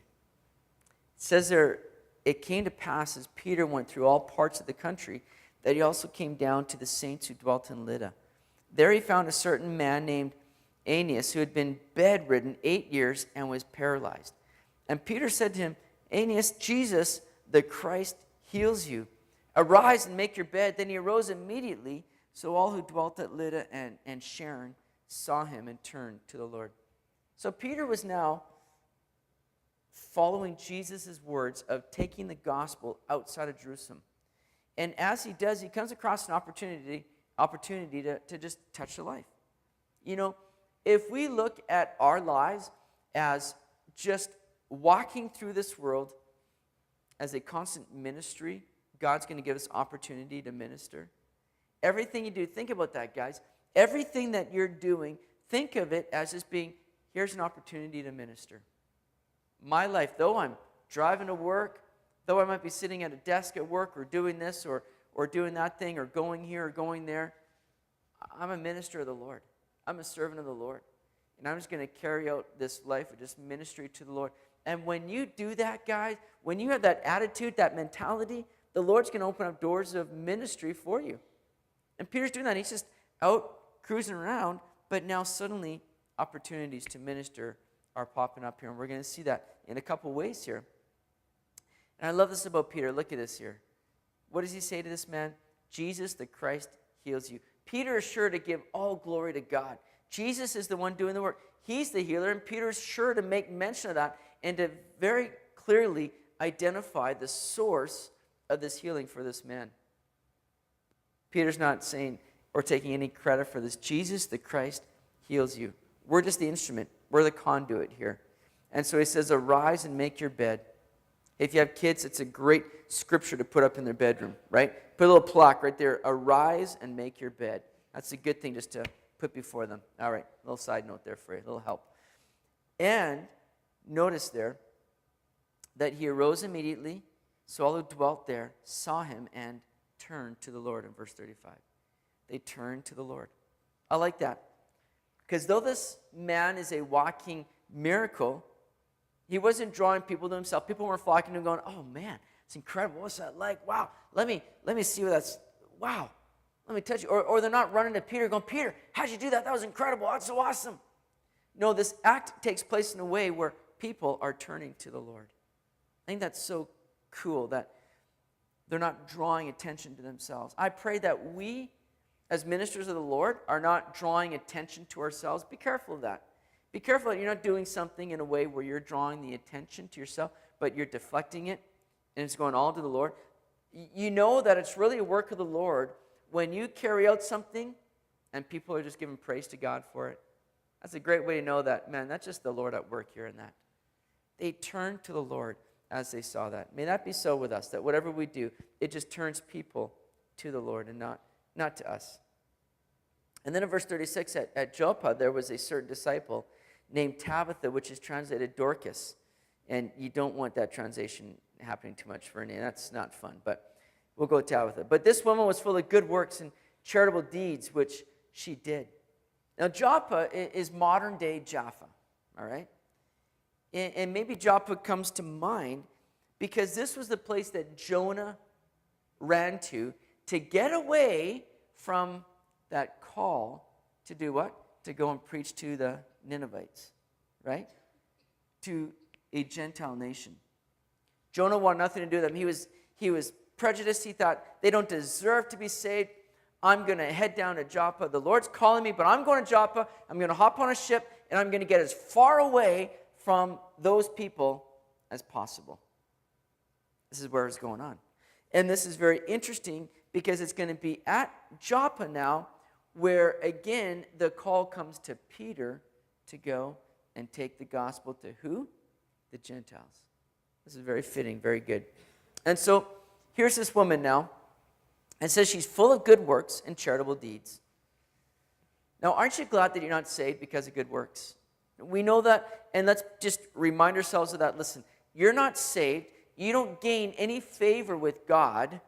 It says there, it came to pass as Peter went through all parts of the country that he also came down to the saints who dwelt in Lydda. There he found a certain man named Aeneas, who had been bedridden 8 years and was paralyzed. And Peter said to him, Aeneas, Jesus, the Christ, heals you. Arise and make your bed. Then he arose immediately. So all who dwelt at Lydda and Sharon saw him and turned to the Lord. So Peter was now following Jesus' words of taking the gospel outside of Jerusalem. And as he does, he comes across an opportunity to just touch the life. If we look at our lives as just walking through this world as a constant ministry, God's going to give us opportunity to minister. Everything you do, think about that, guys. Everything that you're doing, think of it as just being, here's an opportunity to minister. My life, though I'm driving to work, though I might be sitting at a desk at work or doing this or doing that thing or going here or going there, I'm a minister of the Lord. I'm a servant of the Lord. And I'm just going to carry out this life of just ministry to the Lord. And when you do that, guys, when you have that attitude, that mentality, the Lord's going to open up doors of ministry for you. And Peter's doing that. He's just out cruising around, but now suddenly opportunities to minister are popping up here. And we're going to see that in a couple ways here. And I love this about Peter. Look at this here. What does he say to this man? Jesus, the Christ, heals you. Peter is sure to give all glory to God. Jesus is the one doing the work. He's the healer, and Peter is sure to make mention of that and to very clearly identify the source of this healing for this man. Peter's not saying or taking any credit for this. Jesus, the Christ, heals you. We're just the instrument. We're the conduit here. And so he says, arise and make your bed. If you have kids, it's a great scripture to put up in their bedroom, right? Put a little plaque right there. Arise and make your bed. That's a good thing just to put before them. All right, a little side note there for you, a little help. And notice there that he arose immediately, so all who dwelt there saw him and turned to the Lord in verse 35. They turned to the Lord. I like that. Because though this man is a walking miracle, he wasn't drawing people to himself. People weren't flocking to him going, oh man, it's incredible. What's that like? Wow, let me see what that's, wow. Let me touch you. Or they're not running to Peter going, Peter, how'd you do that? That was incredible. That's so awesome. No, this act takes place in a way where people are turning to the Lord. I think that's so cool that they're not drawing attention to themselves. I pray that we, as ministers of the Lord, are not drawing attention to ourselves. Be careful of that. Be careful that you're not doing something in a way where you're drawing the attention to yourself, but you're deflecting it, and it's going all to the Lord. You know that it's really a work of the Lord when you carry out something and people are just giving praise to God for it. That's a great way to know that, man, that's just the Lord at work here in that. They turned to the Lord as they saw that. May that be so with us, that whatever we do, it just turns people to the Lord and not to us. And then in verse 36, at Joppa, there was a certain disciple named Tabitha, which is translated Dorcas. And you don't want that translation happening too much for her name. That's not fun, but we'll go Tabitha. But this woman was full of good works and charitable deeds, which she did. Now, Joppa is modern-day Jaffa, all right? And maybe Joppa comes to mind because this was the place that Jonah ran to get away from that call to do what? To go and preach to the Ninevites, right? To a Gentile nation. Jonah wanted nothing to do with them. He was prejudiced. He thought, they don't deserve to be saved. I'm going to head down to Joppa. The Lord's calling me, but I'm going to Joppa. I'm going to hop on a ship, and I'm going to get as far away from those people as possible. This is where it's going on. And this is very interesting because it's going to be at Joppa now where, again, the call comes to Peter to go and take the gospel to who? The Gentiles. This is very fitting, very good. And so here's this woman now. It says she's full of good works and charitable deeds. Now, aren't you glad that you're not saved because of good works? We know that, and let's just remind ourselves of that. Listen, you're not saved. You don't gain any favor with God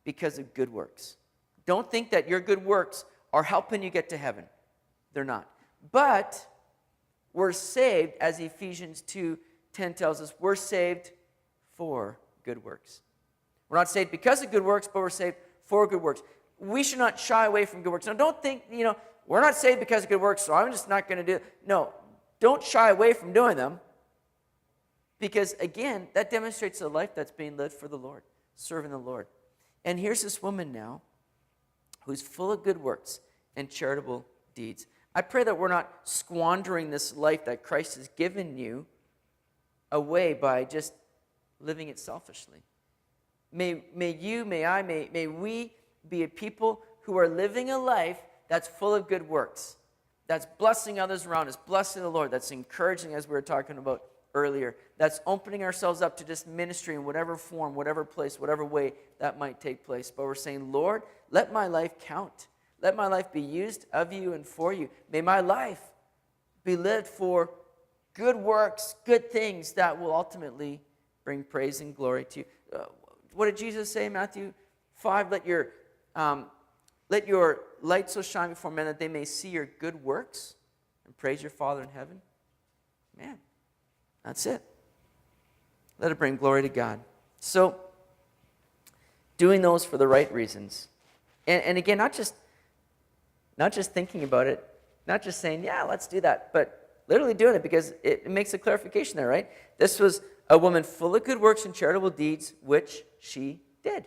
because of good works. Don't think that your good works are helping you get to heaven. They're not. But we're saved, as Ephesians 2:10 tells us, we're saved for good works. We're not saved because of good works, but we're saved for good works. We should not shy away from good works. Now, don't think, we're not saved because of good works, so I'm just not going to do it. No, don't shy away from doing them. Because, again, that demonstrates a life that's being lived for the Lord, serving the Lord. And here's this woman now who's full of good works and charitable deeds. I pray that we're not squandering this life that Christ has given you away by just living it selfishly. May we be a people who are living a life that's full of good works, that's blessing others around us, blessing the Lord, that's encouraging, as we were talking about earlier, that's opening ourselves up to just ministry in whatever form, whatever place, whatever way that might take place. But we're saying, Lord, let my life count. Let my life be used of you and for you. May my life be lived for good works, good things that will ultimately bring praise and glory to you. What did Jesus say in Matthew 5? Let your light so shine before men that they may see your good works and praise your Father in heaven. Man, that's it. Let it bring glory to God. So, doing those for the right reasons. And again, not just thinking about it, not just saying, yeah, let's do that, but literally doing it because it makes a clarification there, right? This was a woman full of good works and charitable deeds, which she did,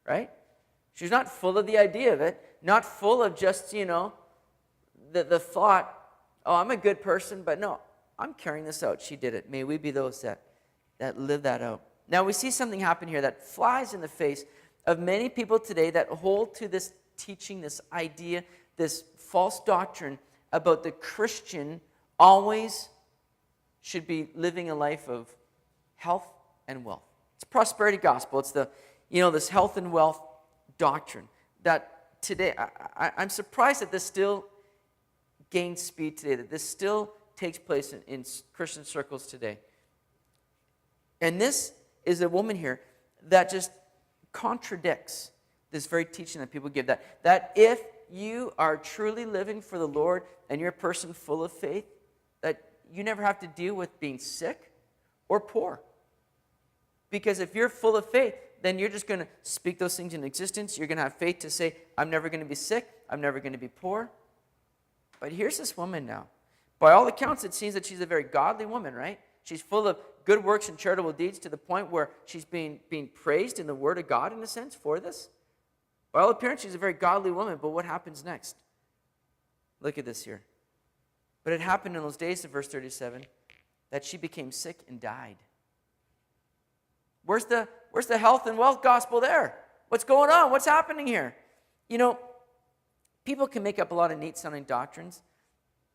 right? She's not full of the idea of it, not full of just, the thought, oh, I'm a good person, but no, I'm carrying this out. She did it. May we be those that live that out. Now, we see something happen here that flies in the face of many people today that hold to this teaching, this idea, this false doctrine about the Christian always should be living a life of health and wealth. It's a prosperity gospel. It's this health and wealth doctrine that today, I'm surprised that this still gains speed today, that this still takes place in Christian circles today. And this is a woman here that just contradicts this very teaching that people give, that if you are truly living for the Lord and you're a person full of faith, that you never have to deal with being sick or poor. Because if you're full of faith, then you're just going to speak those things in existence. You're going to have faith to say, I'm never going to be sick. I'm never going to be poor. But here's this woman now. By all accounts, it seems that she's a very godly woman, right? She's full of good works and charitable deeds to the point where she's being praised in the Word of God, in a sense, for this. By all appearance, she's a very godly woman, but what happens next? Look at this here. But it happened in those days, in verse 37, that she became sick and died. Where's the health and wealth gospel there? What's going on? What's happening here? People can make up a lot of neat-sounding doctrines,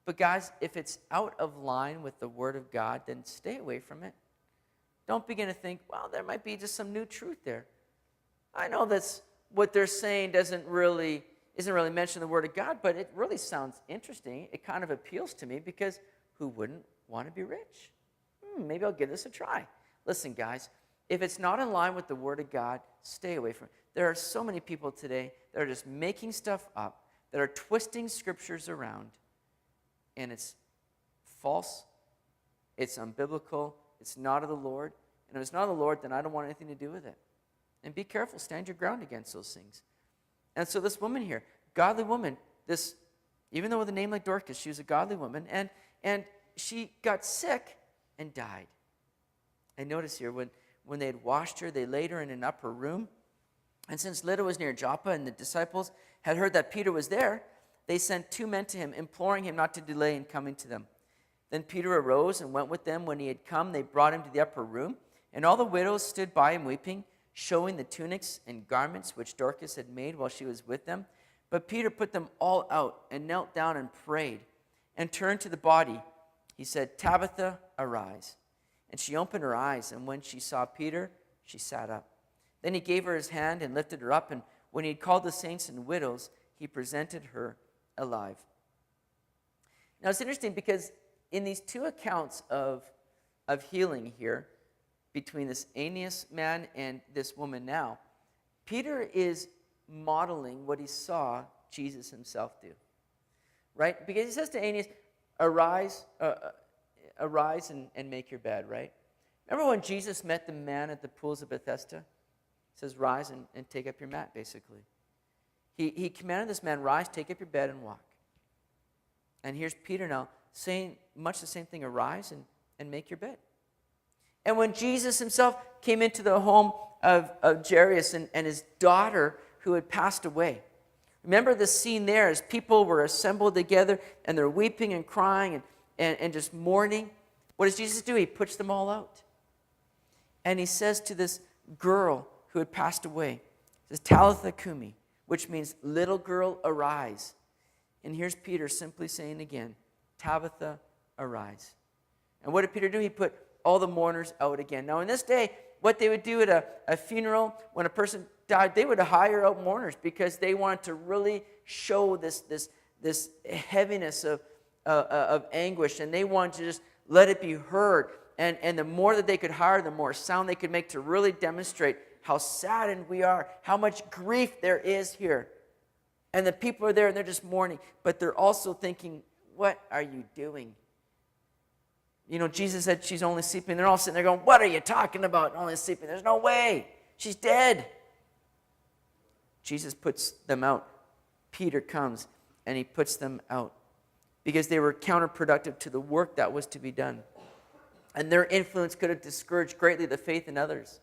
but guys, if it's out of line with the Word of God, then stay away from it. Don't begin to think, well, there might be just some new truth there. I know that's what they're saying isn't really mentioned in the Word of God, but it really sounds interesting. It kind of appeals to me because who wouldn't want to be rich? Maybe I'll give this a try. Listen, guys, if it's not in line with the Word of God, stay away from it. There are so many people today that are just making stuff up, that are twisting scriptures around, and it's false, it's unbiblical, it's not of the Lord. And if it's not of the Lord, then I don't want anything to do with it. And be careful, stand your ground against those things. And so this woman here, godly woman, even though with a name like Dorcas, she was a godly woman, and she got sick and died. And notice here, when they had washed her, they laid her in an upper room. And since Lydda was near Joppa and the disciples had heard that Peter was there, they sent 2 men to him, imploring him not to delay in coming to them. Then Peter arose and went with them. When he had come, they brought him to the upper room. And all the widows stood by him weeping, showing the tunics and garments which Dorcas had made while she was with them. But Peter put them all out and knelt down and prayed and turned to the body. He said, "Tabitha, arise." And she opened her eyes, and when she saw Peter, she sat up. Then he gave her his hand and lifted her up, and when he had called the saints and widows, he presented her alive. Now it's interesting because in these 2 accounts of healing here, between this Aeneas man and this woman now, Peter is modeling what he saw Jesus himself do. Right? Because he says to Aeneas, arise and make your bed, right? Remember when Jesus met the man at the pools of Bethesda? He says, rise and take up your mat, basically. He commanded this man, rise, take up your bed and walk. And here's Peter now saying much the same thing, arise and make your bed. And when Jesus himself came into the home of Jairus and his daughter who had passed away, remember the scene there as people were assembled together and they're weeping and crying and just mourning. What does Jesus do? He puts them all out. And he says to this girl who had passed away, he says, Talitha cumi, which means little girl, arise. And here's Peter simply saying again, Tabitha, arise. And what did Peter do? He put all the mourners out again. Now in this day, what they would do at a funeral, when a person died, they would hire out mourners because they wanted to really show this heaviness of anguish, and they wanted to just let it be heard. And the more that they could hire, the more sound they could make to really demonstrate how saddened we are, how much grief there is here. And the people are there and they're just mourning, but they're also thinking, what are you doing? You know, Jesus said she's only sleeping. They're all sitting there going, what are you talking about? Only sleeping. There's no way. She's dead. Jesus puts them out. Peter comes and he puts them out because they were counterproductive to the work that was to be done. And their influence could have discouraged greatly the faith in others.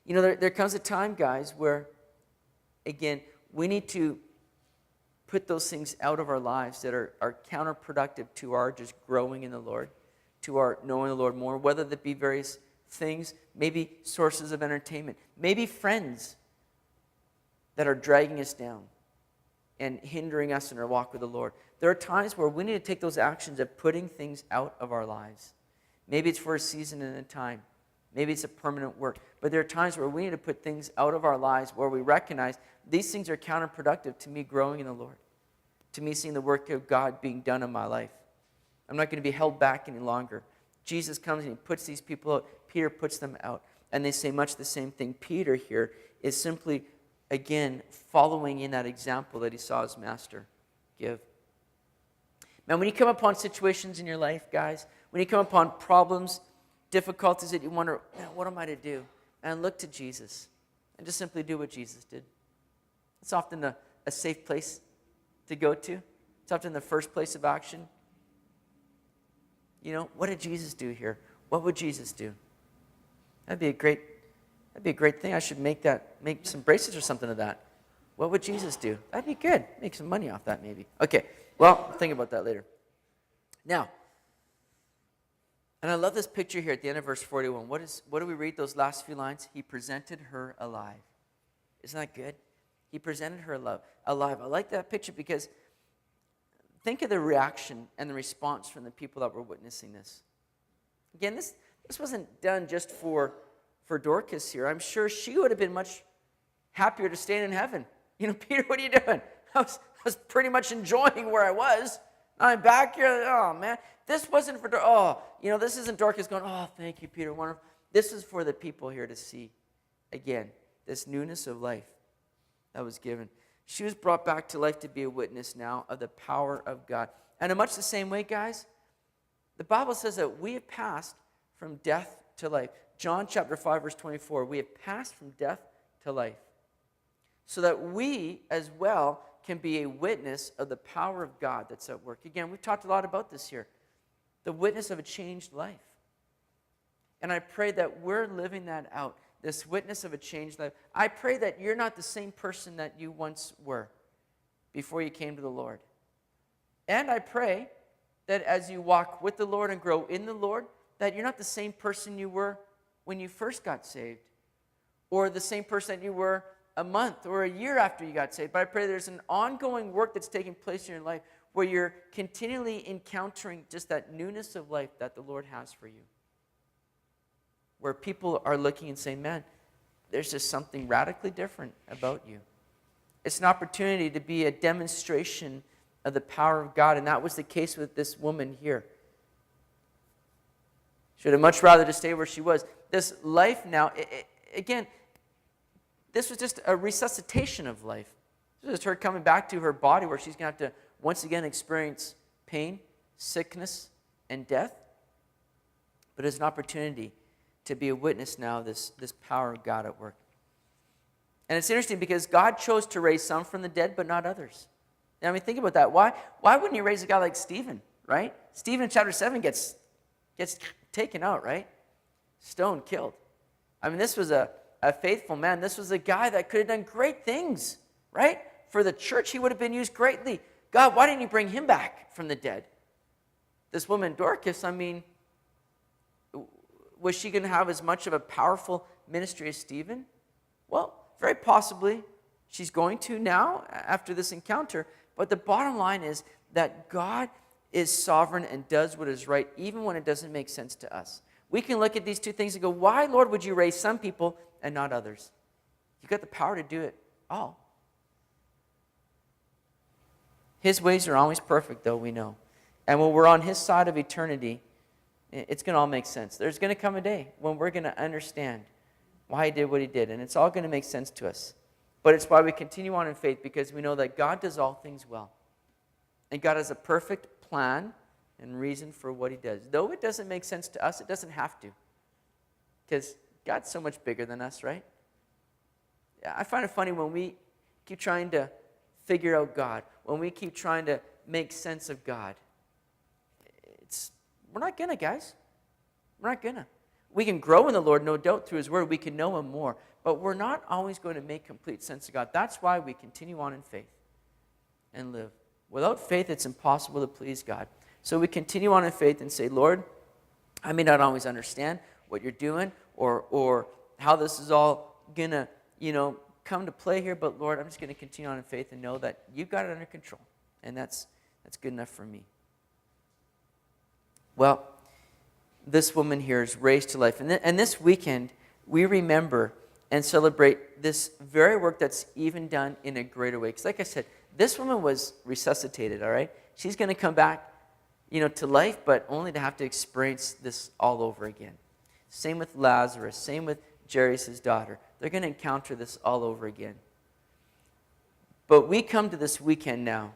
You know, there comes a time, guys, where, again, we need to put those things out of our lives that are counterproductive to our just growing in the Lord, to our knowing the Lord more, whether that be various things, maybe sources of entertainment, maybe friends that are dragging us down and hindering us in our walk with the Lord. There are times where we need to take those actions of putting things out of our lives. Maybe it's for a season and a time. Maybe it's a permanent work. But there are times where we need to put things out of our lives where we recognize these things are counterproductive to me growing in the Lord, to me seeing the work of God being done in my life. I'm not going to be held back any longer. Jesus comes and he puts these people out. Peter puts them out. And they say much the same thing. Peter here is simply, again, following in that example that he saw his master give. Now, when you come upon situations in your life, guys, when you come upon problems, difficulties that you wonder, man, what am I to do? And look to Jesus and just simply do what Jesus did. It's often a safe place to go to. It's often the first place of action. You know, what did Jesus do here? What would Jesus do? That'd be a great thing. I should make some bracelets or something of that. What would Jesus do? That'd be good. Make some money off that maybe. Okay, well, I'll think about that later. Now, and I love this picture here at the end of verse 41. What do we read those last few lines? He presented her alive. Isn't that good? He presented her alive. I like that picture because think of the reaction and the response from the people that were witnessing this. Again, this wasn't done just for Dorcas here. I'm sure she would have been much happier to stay in heaven. You know, Peter, what are you doing? I was pretty much enjoying where I was. I'm back here. Oh, man. This wasn't for this isn't Dorcas going, oh, thank you, Peter. Wonderful. This is for the people here to see, again, this newness of life that was given. She was brought back to life to be a witness now of the power of God. And in much the same way, guys, the Bible says that we have passed from death to life. John chapter 5, verse 24, we have passed from death to life. So that we as well can be a witness of the power of God that's at work. Again, we've talked a lot about this here. The witness of a changed life. And I pray that we're living that out, this witness of a changed life. I pray that you're not the same person that you once were before you came to the Lord. And I pray that as you walk with the Lord and grow in the Lord, that you're not the same person you were when you first got saved, or the same person that you were a month or a year after you got saved. But I pray there's an ongoing work that's taking place in your life where you're continually encountering just that newness of life that the Lord has for you. Where people are looking and saying, man, there's just something radically different about you. It's an opportunity to be a demonstration of the power of God, and that was the case with this woman here. She would have much rather to stay where she was. This life now, again, this was just a resuscitation of life. This is her coming back to her body where she's going to have to once again experience pain, sickness, and death. But it's an opportunity to be a witness now of this power of God at work. And it's interesting because God chose to raise some from the dead, but not others. Now, I mean, think about that. Why wouldn't he raise a guy like Stephen, right? Stephen in chapter 7 gets taken out, right? Stoned, killed. I mean, this was a faithful man. This was a guy that could have done great things, right? For the church, he would have been used greatly. God, why didn't you bring him back from the dead? This woman, Dorcas, I mean, was she going to have as much of a powerful ministry as Stephen? Well, very possibly she's going to now after this encounter. But the bottom line is that God is sovereign and does what is right, even when it doesn't make sense to us. We can look at these two things and go, why, Lord, would you raise some people and not others? You've got the power to do it all. His ways are always perfect, though, we know. And when we're on his side of eternity, it's going to all make sense. There's going to come a day when we're going to understand why he did what he did, and it's all going to make sense to us. But it's why we continue on in faith, because we know that God does all things well. And God has a perfect plan and reason for what he does. Though it doesn't make sense to us, it doesn't have to. Because God's so much bigger than us, right? Yeah, I find it funny when we keep trying to figure out God, when we keep trying to make sense of God. We're not gonna, guys. We're not gonna. We can grow in the Lord, no doubt, through his word. We can know him more. But we're not always going to make complete sense of God. That's why we continue on in faith and live. Without faith, it's impossible to please God. So we continue on in faith and say, Lord, I may not always understand what you're doing or how this is all going to, come to play here, but Lord, I'm just going to continue on in faith and know that you've got it under control. And that's good enough for me. Well, this woman here is raised to life. And this weekend, we remember and celebrate this very work that's even done in a greater way. Because like I said, this woman was resuscitated, all right? She's going to come back, to life, but only to have to experience this all over again. Same with Lazarus. Same with Jairus' daughter. They're going to encounter this all over again. But we come to this weekend now,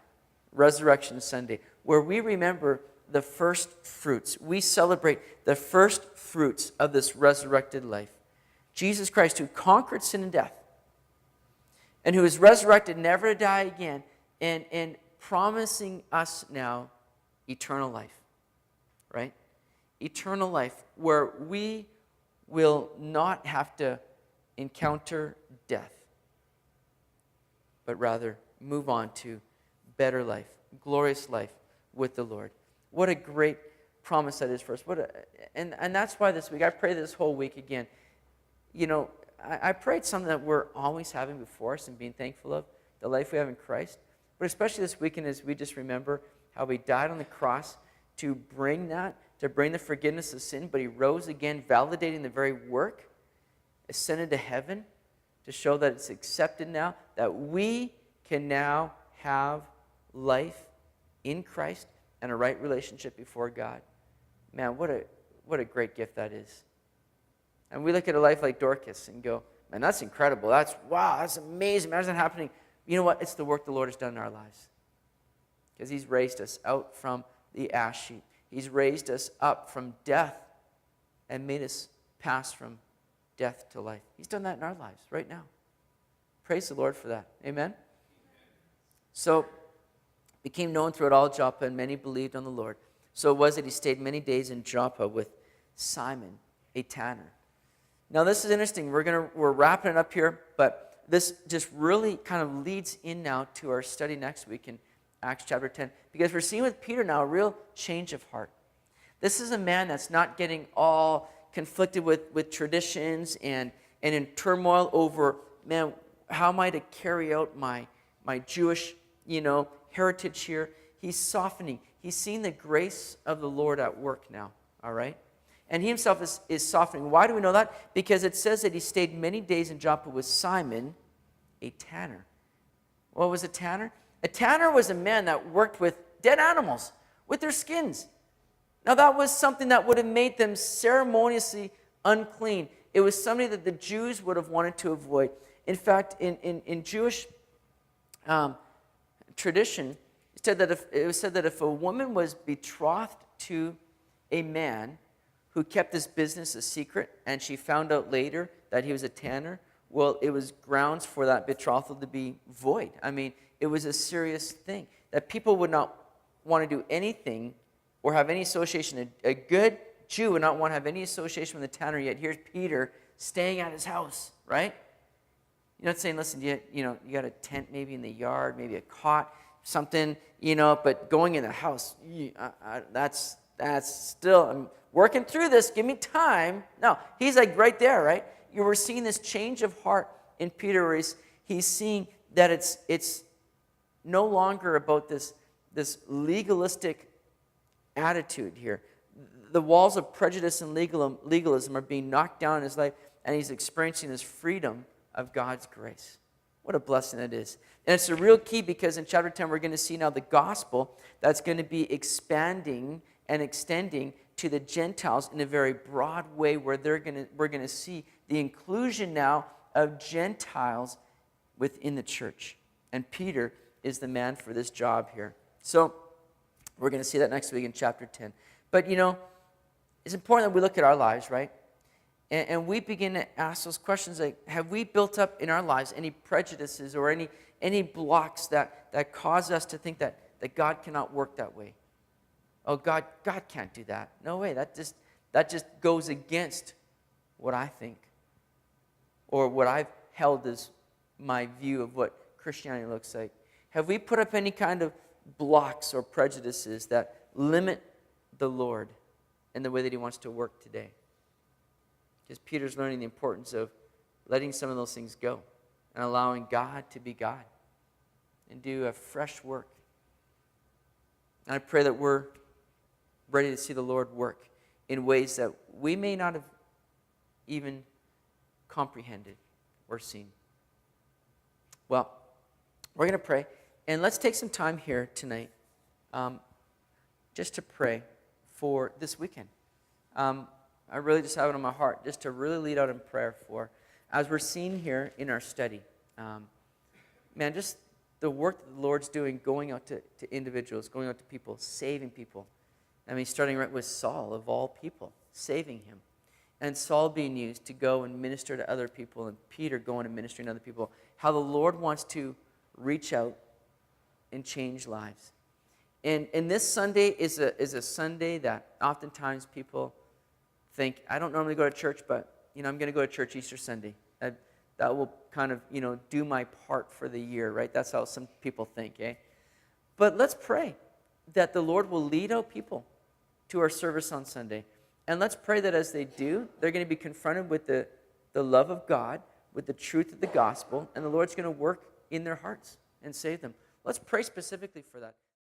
Resurrection Sunday, where we remember the first fruits. We celebrate the first fruits of this resurrected life. Jesus Christ, who conquered sin and death, and who is resurrected never to die again, and promising us now eternal life, right? Eternal life, where we will not have to encounter death, but rather move on to better life, glorious life with the Lord. What a great promise that is for us. And that's why this week, I pray this whole week again, I prayed something that we're always having before us and being thankful of, the life we have in Christ. But especially this weekend as we just remember how he died on the cross to bring the forgiveness of sin, but he rose again, validating the very work, ascended to heaven to show that it's accepted now, that we can now have life in Christ and a right relationship before God. Man, what a great gift that is. And we look at a life like Dorcas and go, man, that's incredible. That's amazing. Imagine that happening. You know what? It's the work the Lord has done in our lives. Because he's raised us out from the ash heap. He's raised us up from death and made us pass from death to life. He's done that in our lives right now. Praise the Lord for that. Amen? So, became known throughout all Joppa, and many believed on the Lord. So it was that he stayed many days in Joppa with Simon. a tanner. Now this is interesting. We're wrapping it up here, but this just really kind of leads in now to our study next week in Acts chapter 10, because we're seeing with Peter now a real change of heart. This is a man that's not getting all conflicted with traditions and in turmoil over, man, how am I to carry out my Jewish, heritage here? He's softening. He's seeing the grace of the Lord at work now, all right? And he himself is softening. Why do we know that? Because it says that he stayed many days in Joppa with Simon, a tanner. What was a tanner? A tanner was a man that worked with dead animals, with their skins. Now that was something that would have made them ceremoniously unclean. It was somebody that the Jews would have wanted to avoid. In fact, in Jewish tradition, it was said that if a woman was betrothed to a man who kept this business a secret, and she found out later that he was a tanner, well, it was grounds for that betrothal to be void. I mean, it was a serious thing, that people would not want to do anything or have any association. A good Jew would not want to have any association with a tanner, yet here's Peter staying at his house, right? You're not saying, listen, you got a tent maybe in the yard, maybe a cot, something, but going in the house, that's still, I'm working through this, give me time. No, he's like right there, right? You were seeing this change of heart in Peter where he's seeing that it's no longer about this legalistic attitude here. The walls of prejudice and legalism are being knocked down in his life, and he's experiencing this freedom of God's grace. What a blessing that is. And it's a real key, because in chapter 10 we're going to see now the gospel that's going to be expanding and extending to the Gentiles in a very broad way, where we're going to see the inclusion now of Gentiles within the church. And Peter is the man for this job here. So we're going to see that next week in chapter 10. But it's important that we look at our lives, right? And we begin to ask those questions like, have we built up in our lives any prejudices or any blocks that cause us to think that God cannot work that way? Oh, God can't do that. No way. That just goes against what I think, or what I've held as my view of what Christianity looks like. Have we put up any kind of blocks or prejudices that limit the Lord and the way that he wants to work today? Because Peter's learning the importance of letting some of those things go and allowing God to be God and do a fresh work. And I pray that we're ready to see the Lord work in ways that we may not have even comprehended or seen. Well, we're going to pray, and let's take some time here tonight just to pray for this weekend. I really just have it on my heart just to really lead out in prayer for, as we're seeing here in our study, just the work that the Lord's doing, going out to individuals, going out to people, saving people. I mean, starting right with Saul, of all people, saving him. And Saul being used to go and minister to other people, and Peter going and ministering to other people. How the Lord wants to reach out and change lives. And this Sunday is a Sunday that oftentimes people think, I don't normally go to church, but I'm going to go to church Easter Sunday. That will kind of do my part for the year, right? That's how some people think, eh? But let's pray that the Lord will lead out people to our service on Sunday. And let's pray that as they do, they're going to be confronted with the love of God, with the truth of the gospel, and the Lord's going to work in their hearts and save them. Let's pray specifically for that.